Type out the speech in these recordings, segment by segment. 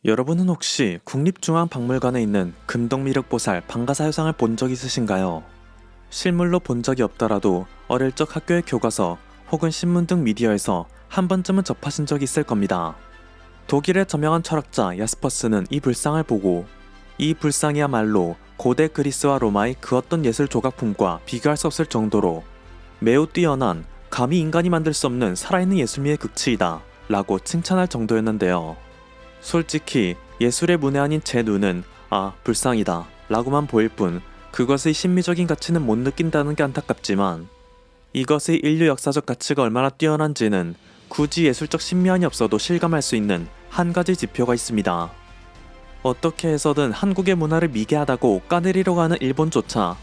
여러분은 혹시 국립중앙박물관에 있는 금동미륵보살 방가사유상을 본 적 있으신가요? 실물로 본 적이 없더라도 어릴 적 학교의 교과서 혹은 신문 등 미디어에서 한 번쯤은 접하신 적이 있을 겁니다. 독일의 저명한 철학자 야스퍼스는 이 불상을 보고 이 불상이야말로 고대 그리스와 로마의 그 어떤 예술 조각품과 비교할 수 없을 정도로 매우 뛰어난, 감히 인간이 만들 수 없는 살아있는 예술미의 극치이다 라고 칭찬할 정도였는데요. 솔직히 예술의 문외한인 제 눈은 불상이다 라고만 보일 뿐 그것의 심미적인 가치는 못 느낀다는 게 안타깝지만 이것의 인류 역사적 가치가 얼마나 뛰어난지는 굳이 예술적 신미한이 없어도 실감할 수 있는 한 가지 지표가 있습니다. 어떻게 해서든 한국의 문화를 미개하다고 까내리려고 하는 일본조차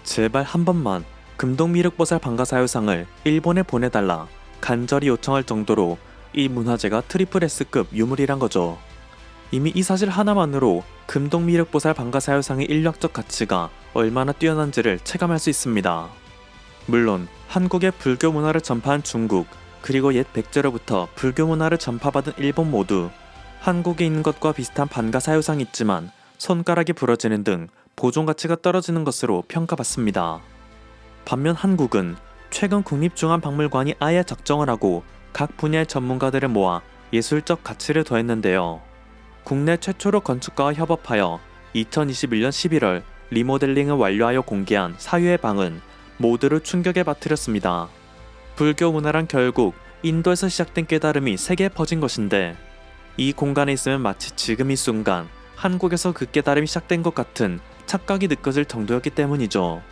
제발 한 번만 금동미륵보살 방가사유상을 일본에 보내달라 간절히 요청할 정도로 이 문화재가 트리플 S급 유물이란 거죠. 이미 이 사실 하나만으로 금동미륵보살 방가사유상의 인류학적 가치가 얼마나 뛰어난지를 체감할 수 있습니다. 물론 한국의 불교 문화를 전파한 중국 그리고 옛 백제로부터 불교 문화를 전파받은 일본 모두 한국에 있는 것과 비슷한 방가사유상이 있지만 손가락이 부러지는 등 보존 가치가 떨어지는 것으로 평가받습니다. 반면 한국은 최근 국립중앙박물관이 아예 작정을 하고 각 분야의 전문가들을 모아 예술적 가치를 더했는데요. 국내 최초로 건축가와 협업하여 2021년 11월 리모델링을 완료하여 공개한 사유의 방은 모두를 충격에 빠뜨렸습니다. 불교 문화란 결국 인도에서 시작된 깨달음이 세계에 퍼진 것인데 이 공간에 있으면 마치 지금 이 순간 한국에서 그 깨달음이 시작된 것 같은 착각이 느껴질 정도였기 때문이죠.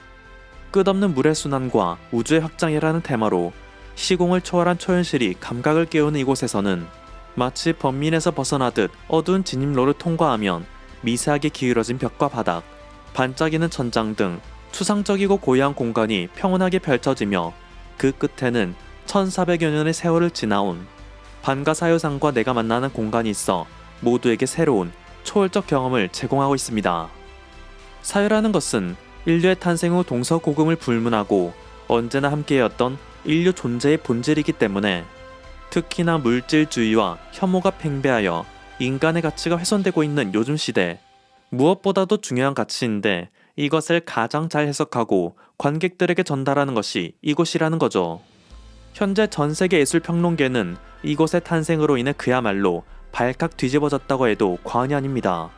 끝없는 물의 순환과 우주의 확장이라는 테마로 시공을 초월한 초현실이 감각을 깨우는 이곳에서는 마치 번민에서 벗어나듯 어두운 진입로를 통과하면 미세하게 기울어진 벽과 바닥, 반짝이는 천장 등 추상적이고 고요한 공간이 평온하게 펼쳐지며 그 끝에는 1400여 년의 세월을 지나온 방가사유상과 내가 만나는 공간이 있어 모두에게 새로운 초월적 경험을 제공하고 있습니다. 사유라는 것은 인류의 탄생 후 동서고금을 불문하고 언제나 함께였던 인류 존재의 본질이기 때문에 특히나 물질주의와 혐오가 팽배하여 인간의 가치가 훼손되고 있는 요즘 시대 무엇보다도 중요한 가치인데 이것을 가장 잘 해석하고 관객들에게 전달하는 것이 이곳이라는 거죠. 현재 전 세계 예술평론계는 이곳의 탄생으로 인해 그야말로 발칵 뒤집어졌다고 해도 과언이 아닙니다.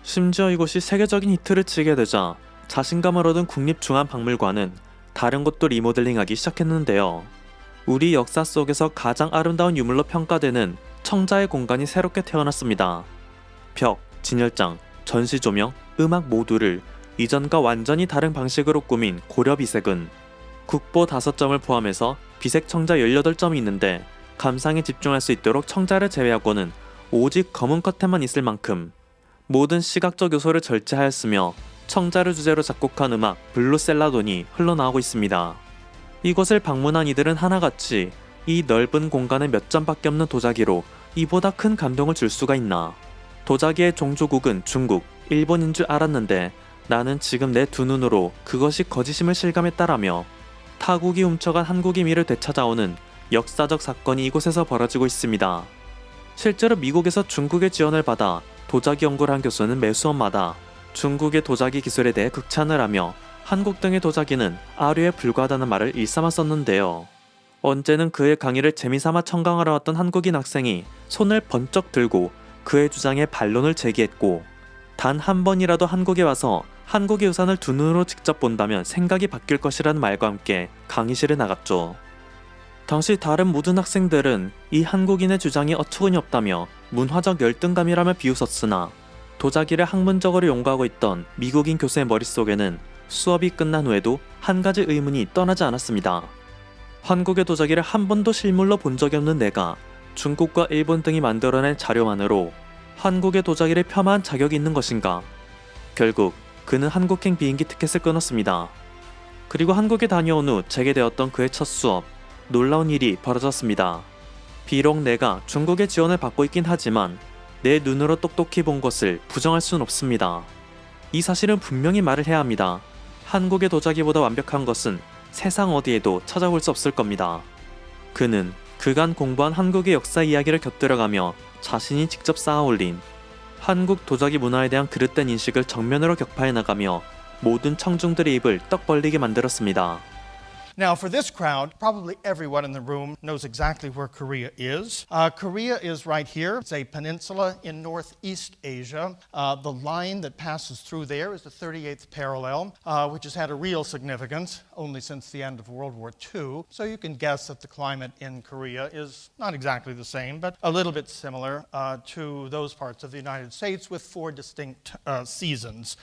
심지어 이곳이 세계적인 히트를 치게 되자 자신감을 얻은 국립중앙박물관은 다른 곳도 리모델링하기 시작했는데요. 우리 역사 속에서 가장 아름다운 유물로 평가되는 청자의 공간이 새롭게 태어났습니다. 벽, 진열장, 전시조명, 음악 모두를 이전과 완전히 다른 방식으로 꾸민 고려비색은 국보 5점을 포함해서 비색 청자 18점이 있는데 감상에 집중할 수 있도록 청자를 제외하고는 오직 검은 커튼만 있을 만큼 모든 시각적 요소를 절제하였으며 청자를 주제로 작곡한 음악 블루셀라돈이 흘러나오고 있습니다. 이곳을 방문한 이들은 하나같이 이 넓은 공간에 몇 점밖에 없는 도자기로 이보다 큰 감동을 줄 수가 있나. 도자기의 종조국은 중국, 일본인 줄 알았는데 나는 지금 내 두 눈으로 그것이 거짓임을 실감했다라며 타국이 훔쳐간 한국의 미를 되찾아오는 역사적 사건이 이곳에서 벌어지고 있습니다. 실제로 미국에서 중국의 지원을 받아 도자기 연구를 한 교수는 매 수업마다 중국의 도자기 기술에 대해 극찬을 하며 한국 등의 도자기는 아류에 불과하다는 말을 일삼아 썼는데요. 언제는 그의 강의를 재미삼아 청강하러 왔던 한국인 학생이 손을 번쩍 들고 그의 주장에 반론을 제기했고 단 한 번이라도 한국에 와서 한국의 우산을 두 눈으로 직접 본다면 생각이 바뀔 것이라는 말과 함께 강의실에 나갔죠. 당시 다른 모든 학생들은 이 한국인의 주장이 어처구니 없다며 문화적 열등감이라며 비웃었으나 도자기를 학문적으로 연구하고 있던 미국인 교수의 머릿속에는 수업이 끝난 후에도 한 가지 의문이 떠나지 않았습니다. 한국의 도자기를 한 번도 실물로 본 적이 없는 내가 중국과 일본 등이 만들어낸 자료만으로 한국의 도자기를 폄하한 자격이 있는 것인가? 결국 그는 한국행 비행기 티켓을 끊었습니다. 그리고 한국에 다녀온 후 재개되었던 그의 첫 수업, 놀라운 일이 벌어졌습니다. 비록 내가 중국의 지원을 받고 있긴 하지만 내 눈으로 똑똑히 본 것을 부정할 수는 없습니다. 이 사실은 분명히 말을 해야 합니다. 한국의 도자기보다 완벽한 것은 세상 어디에도 찾아볼 수 없을 겁니다. 그는 그간 공부한 한국의 역사 이야기를 곁들여가며 자신이 직접 쌓아올린 한국 도자기 문화에 대한 그릇된 인식을 정면으로 격파해 나가며 모든 청중들의 입을 떡 벌리게 만들었습니다. Now, for this crowd, probably everyone in the room knows exactly where Korea is. Korea is right here. It's a peninsula in Northeast Asia. The line that passes through there is the 38th parallel, which has had a real significance only since the end of World War II. So you can guess that the climate in Korea is not exactly the same, but a little bit similar to those parts of the United States with 4 distinct seasons,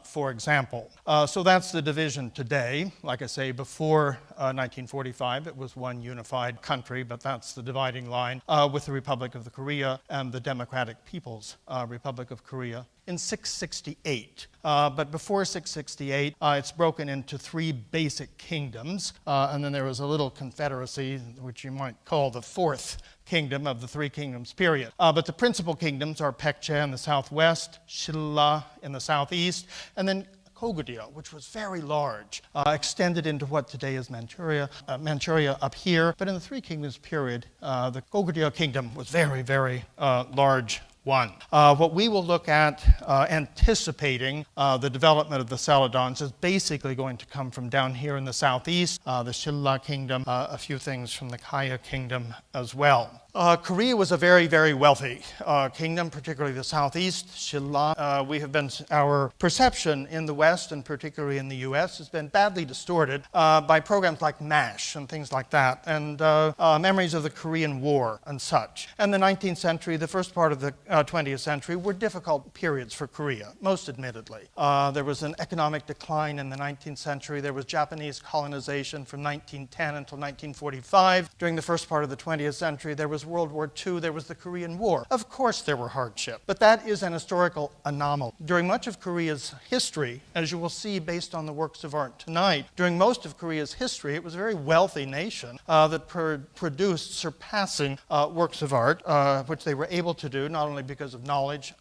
for example. So that's the division today. Like I say, before 1945, it was one unified country, but that's the dividing line with the Republic of Korea and the Democratic People's Republic of Korea in 668. But before 668, it's broken into 3 basic kingdoms, and then there was a little confederacy, which you might call the 4th kingdom of the 3 kingdoms period. But the principal kingdoms are Paekche in the southwest, Shilla in the southeast, and then Goguryeo, which was very large, extended into what today is Manchuria up here. But in the 3 kingdoms period, the Goguryeo kingdom was very, very large one. What we will look at anticipating the development of the Celadons is basically going to come from down here in the southeast, the Shilla kingdom, a few things from the Kaya kingdom as well. Korea was a very, very wealthy kingdom, particularly the southeast, Shilla. Our perception in the West, and particularly in the U.S., has been badly distorted by programs like MASH and things like that, and memories of the Korean War and such. And the 19th century, the first part of the 20th century, were difficult periods for Korea, most admittedly. There was an economic decline in the 19th century. There was Japanese colonization from 1910 until 1945. During the first part of the 20th century, there was World War II, there was the Korean War. Of course there were hardships, but that is an historical anomaly. During much of Korea's history, as you will see based on the works of art tonight, during most of Korea's history, it was a very wealthy nation that produced surpassing works of art, which they were able to do not only because of knowledge,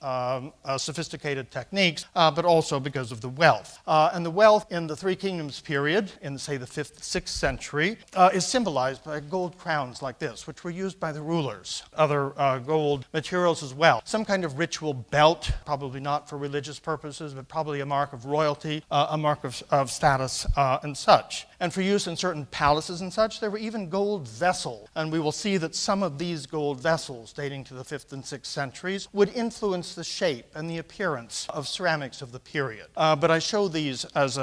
sophisticated techniques, but also because of the wealth. And the wealth in the 3 Kingdoms period, in say the 5th, 6th century, is symbolized by gold crowns like this, which were used by the rulers, other gold materials as well. Some kind of ritual belt, probably not for religious purposes, but probably a mark of royalty, a mark of status and such. And for use in certain palaces and such, there were even gold vessels. And we will see that some of these gold vessels, dating to the 5th and 6th centuries, would influence the shape and the appearance of ceramics of the period. But I show these as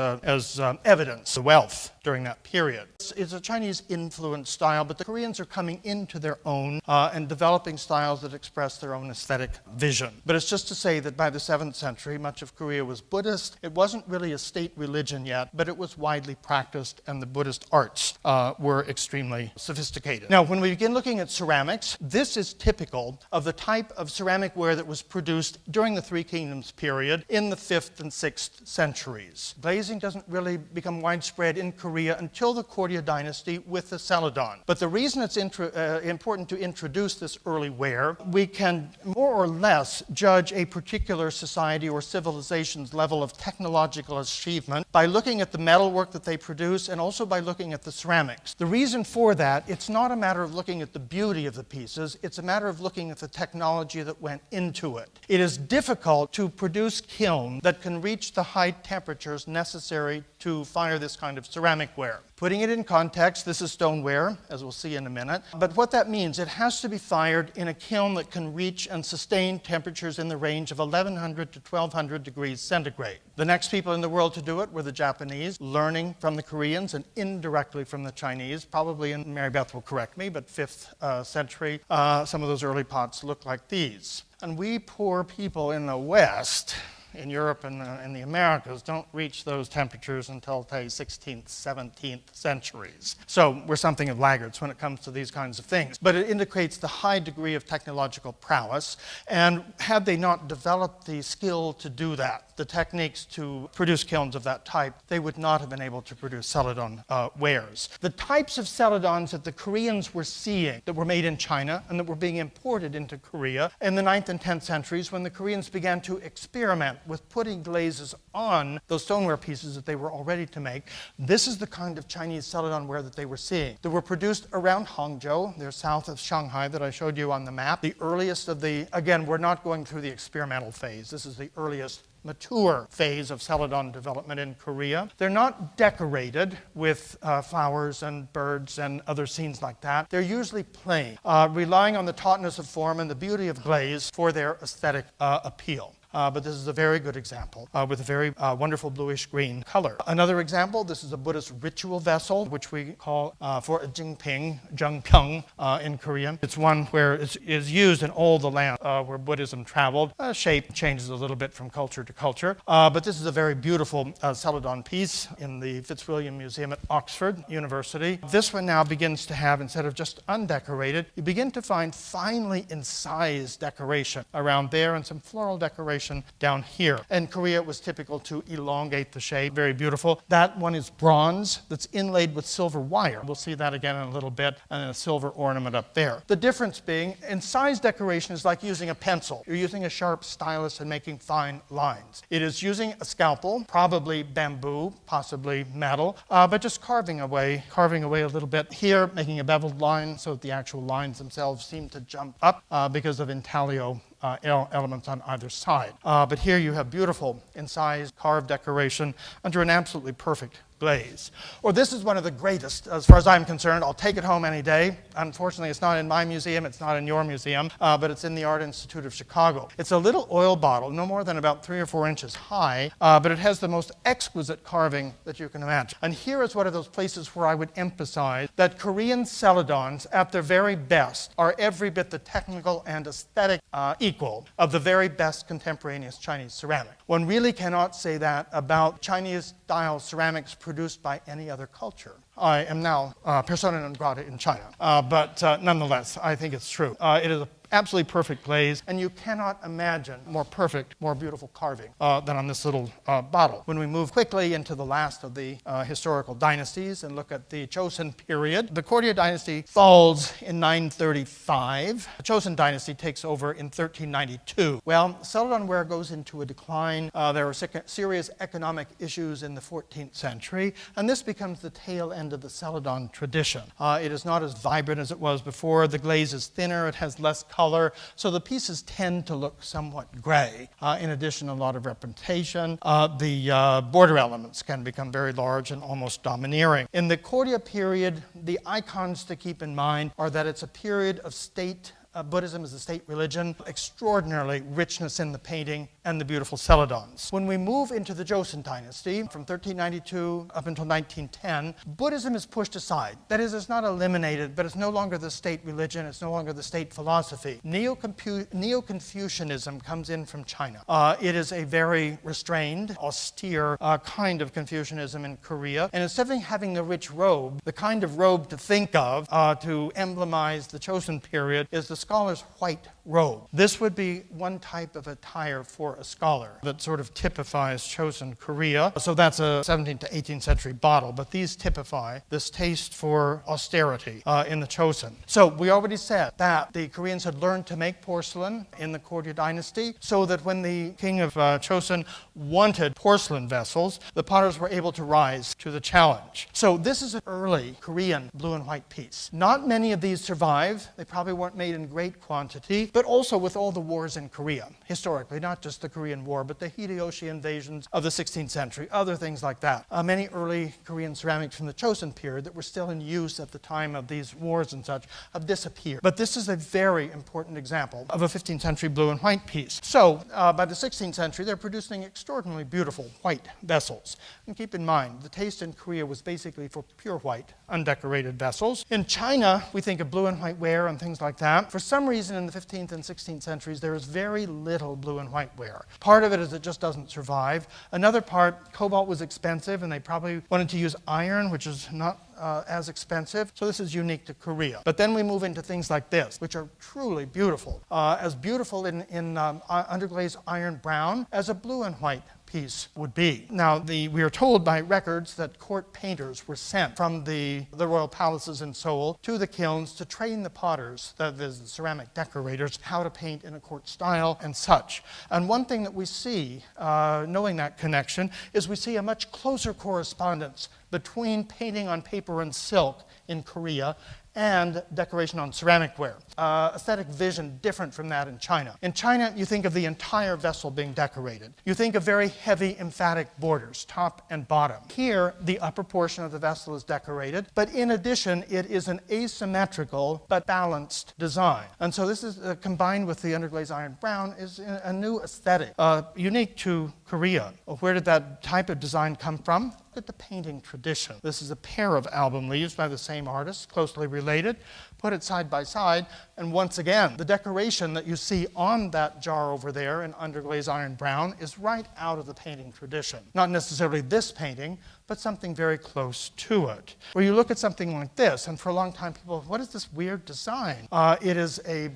evidence of wealth during that period. It's a Chinese influence style, but the Koreans are coming into their own and developing styles that express their own aesthetic vision. But it's just to say that by the 7th century, much of Korea was Buddhist. It wasn't really a state religion yet, but it was widely practiced, and the Buddhist arts were extremely sophisticated. Now, when we begin looking at ceramics, this is typical of the type of ceramic ware that was produced during the 3 Kingdoms period in the 5th and 6th centuries. Glazing doesn't really become widespread in Korea until the Goryeo dynasty with the Celadon. But the reason it's important to introduce this early ware, we can more or less judge a particular society or civilization's level of technological achievement by looking at the metalwork that they produce and also by looking at the ceramics. The reason for that, it's not a matter of looking at the beauty of the pieces, it's a matter of looking at the technology that went into it. It is difficult to produce kiln that can reach the high temperatures necessary to fire this kind of ceramic ware. Putting it in context, this is stoneware, as we'll see in a minute. But what that means, it has to be fired in a kiln that can reach and sustain temperatures in the range of 1100 to 1200 degrees centigrade. The next people in the world to do it were the Japanese, learning from the Koreans and indirectly from the Chinese, probably, and Mary Beth will correct me, but 5th century, some of those early pots look like these. And we poor people in the West, in Europe and in the Americas, don't reach those temperatures until, say, 16th, 17th centuries. So we're something of laggards when it comes to these kinds of things. But it indicates the high degree of technological prowess, and had they not developed the skill to do that, the techniques to produce kilns of that type, they would not have been able to produce Celadon wares. The types of Celadons that the Koreans were seeing that were made in China and that were being imported into Korea in the 9th and 10th centuries when the Koreans began to experiment with putting glazes on those stoneware pieces that they were all ready to make. This is the kind of Chinese celadon ware that they were seeing. They were produced around Hangzhou. They're south of Shanghai that I showed you on the map. The earliest of the, again, we're not going through the experimental phase. This is the earliest mature phase of celadon development in Korea. They're not decorated with flowers and birds and other scenes like that. They're usually plain, relying on the tautness of form and the beauty of glaze for their aesthetic appeal. But this is a very good example with a very wonderful bluish-green color. Another example, this is a Buddhist ritual vessel, which we call for a jingping, jungpyeong in Korean. It's one where it is used in all the land where Buddhism traveled. Shape changes a little bit from culture to culture. But this is a very beautiful celadon piece in the Fitzwilliam Museum at Oxford University. This one now begins to have, instead of just undecorated, you begin to find finely incised decoration around there and some floral decoration down here. In Korea, it was typical to elongate the shape. Very beautiful. That one is bronze that's inlaid with silver wire. We'll see that again in a little bit, and then a silver ornament up there. The difference being, incised decoration is like using a pencil. You're using a sharp stylus and making fine lines. It is using a scalpel, probably bamboo, possibly metal, but just carving away a little bit. Here, making a beveled line so that the actual lines themselves seem to jump up because of intaglio elements on either side. But here you have beautiful incised carved decoration under an absolutely perfect glaze. Or this is one of the greatest, as far as I'm concerned. I'll take it home any day. Unfortunately, it's not in my museum, it's not in your museum, but it's in the Art Institute of Chicago. It's a little oil bottle, no more than about 3 or 4 inches high, but it has the most exquisite carving that you can imagine. And here is one of those places where I would emphasize that Korean celadons, at their very best, are every bit the technical and aesthetic equal of the very best contemporaneous Chinese ceramic. One really cannot say that about Chinese-style ceramics produced by any other culture. I am now persona non grata in China, but nonetheless, I think it's true. It is an absolutely perfect glaze, and you cannot imagine more perfect, more beautiful carving than on this little bottle. When we move quickly into the last of the historical dynasties and look at the Joseon period, the Goryeo dynasty falls in 935. The Joseon dynasty takes over in 1392. Well, celadon ware goes into a decline. There are serious economic issues in the 14th century, and this becomes the tail end of the celadon tradition. It is not as vibrant as it was before. The glaze is thinner. It has less color, so the pieces tend to look somewhat gray. In addition, a lot of representation. The border elements can become very large and almost domineering. In the Goryeo period, the icons to keep in mind are that it's a period of state Buddhism is a state religion, extraordinarily richness in the painting and the beautiful celadons. When we move into the Joseon dynasty, from 1392 up until 1910, Buddhism is pushed aside. That is, it's not eliminated, but it's no longer the state religion, it's no longer the state philosophy. Neo-Confucianism comes in from China. It is a very restrained, austere kind of Confucianism in Korea, and instead of having a rich robe, the kind of robe to think of to emblemize the Joseon period is the scholar's white robe. This would be one type of attire for a scholar that sort of typifies Joseon Korea. So that's a 17th to 18th century bottle, but these typify this taste for austerity in the Joseon. So we already said that the Koreans had learned to make porcelain in the Goryeo dynasty, so that when the king of Joseon wanted porcelain vessels, the potters were able to rise to the challenge. So this is an early Korean blue and white piece. Not many of these survive. They probably weren't made in great quantity, but also with all the wars in Korea, historically, not just the Korean War, but the Hideyoshi invasions of the 16th century, other things like that. Many early Korean ceramics from the Joseon period that were still in use at the time of these wars and such have disappeared. But this is a very important example of a 15th century blue and white piece. So by the 16th century, they're producing extraordinarily beautiful white vessels. And keep in mind, the taste in Korea was basically for pure white, undecorated vessels. In China, we think of blue and white ware and things like that. For some reason, in the 15th and 16th centuries, there is very little blue and white ware. Part of it is it just doesn't survive. Another part, cobalt was expensive, and they probably wanted to use iron, which is not as expensive. So this is unique to Korea. But then we move into things like this, which are truly beautiful. As beautiful in underglazed iron brown as a blue and white piece would be. Now, we are told by records that court painters were sent from the royal palaces in Seoul to the kilns to train the potters, the ceramic decorators, how to paint in a court style and such. And one thing that we see, knowing that connection, is we see a much closer correspondence between painting on paper and silk in Korea and decoration on ceramic ware. Aesthetic vision different from that in China. In China, you think of the entire vessel being decorated. You think of very heavy, emphatic borders, top and bottom. Here, the upper portion of the vessel is decorated, but in addition, it is an asymmetrical but balanced design. And so this is, combined with the underglaze iron brown, is a new aesthetic, unique to Korea. Where did that type of design come from? Look at the painting tradition. This is a pair of album leaves by the same artist, closely related. Put it side by side, and once again, the decoration that you see on that jar over there in underglaze iron brown is right out of the painting tradition. Not necessarily this painting, but something very close to it. Where you look at something like this, and for a long time people, what is this weird design? It is a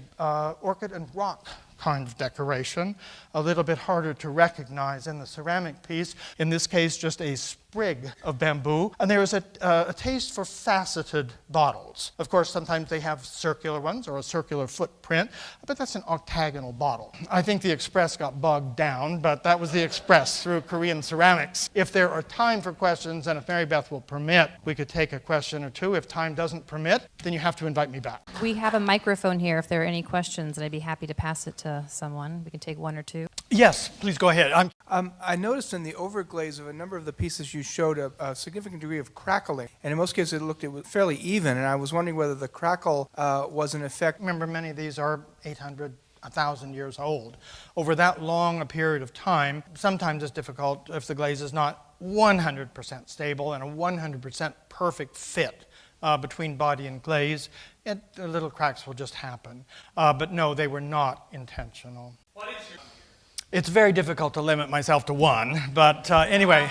orchid and rock kind of decoration, a little bit harder to recognize in the ceramic piece. In this case, just a sprig of bamboo. And there is a taste for faceted bottles. Of course, sometimes they have circular ones or a circular footprint, but that's an octagonal bottle. I think the Express got bogged down, but that was the Express through Korean ceramics. If there are time for questions, and if Mary Beth will permit, we could take a question or two. If time doesn't permit, then you have to invite me back. We have a microphone here if there are any questions, and I'd be happy to pass it to someone. We can take one or two. Yes, please go ahead. I noticed in the overglaze of a number of the pieces you showed a significant degree of crackling, and in most cases it was fairly even, and I was wondering whether the crackle was an effect. Remember, many of these are 800, 1,000 years old. Over that long a period of time, sometimes it's difficult if the glaze is not 100% stable and a 100% perfect fit between body and glaze. Little cracks will just happen. But no, they were not intentional. It's very difficult to limit myself to one, but anyway,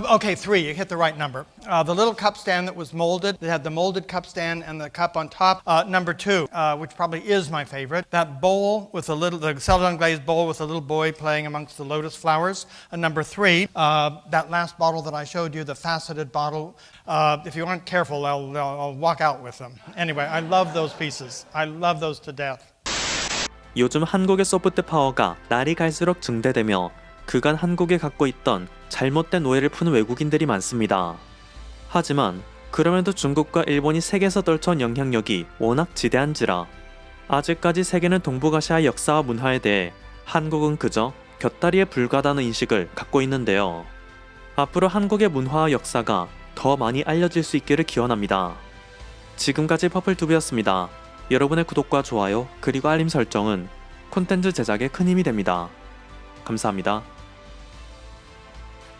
okay, 3, you hit the right number. The little cup stand that was molded, it had the molded cup stand and the cup on top. Number 2, which probably is my favorite, that bowl with the celadon glazed bowl with a little boy playing amongst the lotus flowers. And number 3, that last bottle that I showed you, the faceted bottle. If you aren't careful, I'll walk out with them. Anyway, I love those pieces. I love those to death. 요즘 한국의 소프트 파워가 날이 갈수록 증대되며 그간 한국에 갖고 있던 잘못된 오해를 푸는 외국인들이 많습니다. 하지만 그럼에도 중국과 일본이 세계에서 떨쳐온 영향력이 워낙 지대한지라 아직까지 세계는 동북아시아의 역사와 문화에 대해 한국은 그저 곁다리에 불과하다는 인식을 갖고 있는데요. 앞으로 한국의 문화와 역사가 더 많이 알려질 수 있기를 기원합니다. 지금까지 퍼플투브였습니다. 여러분의 구독과 좋아요 그리고 알림 설정은 콘텐츠 제작에 큰 힘이 됩니다. 감사합니다.